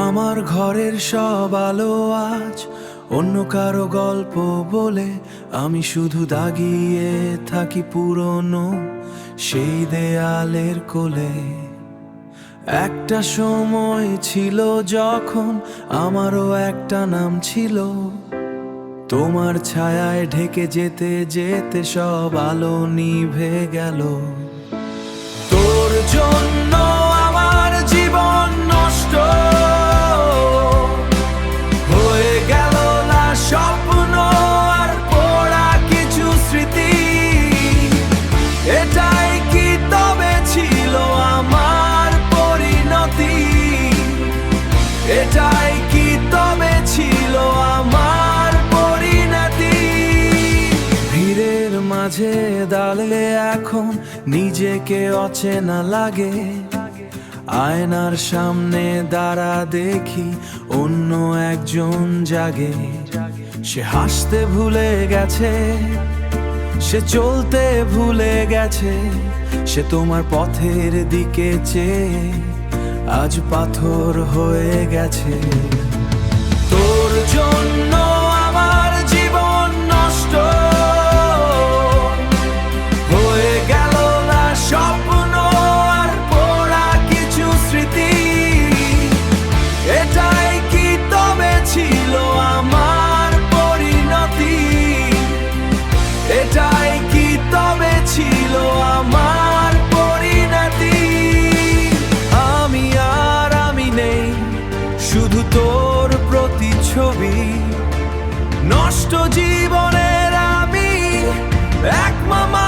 আমার ঘরের সব আলো আজ অন্য কারো গল্প বলে, আমি শুধু দাগিয়ে থাকি পুরনো সেই দেয়ালের কোলে। একটা সময় ছিল যখন আমারও একটা নাম ছিল, তোমার ছায়ায় ঢেকে যেতে যেতে সব আলো নিভে গেল। তোর জন্য আমার জীবন নষ্ট হয়ে গেল না, স্বপ্ন আর পোড়া কিছু স্মৃতি। এটাই কি তবে ছিল আমার পরিণতি? এটাই কি তবে ছিল আমার পরিণতি? ভিড়ের মাঝে দাঁড়ালে এখন নিজেকে অচেনা লাগে, আয়নার সামনে দাঁড়া দেখি অন্য একজন জাগে। সে হাসতে ভুলে গেছে, সে চলতে ভুলে গেছে, সে তোমার পথের দিকে চেয়ে আজ পাথর হয়ে গেছে। তোর জন্য আমার জীবন নষ্ট হয়ে গেল না, স্বপ্ন আর পোড়া কিছু স্মৃতি। এটাই কি তবে ছিল আমার পরিণতি? এটাই কি তবে ছিল আমার পরিণতি? আমি আর আমি নেই, শুধু তোর প্রতিচ্ছবি। নষ্ট জীবনের আমি এক মামা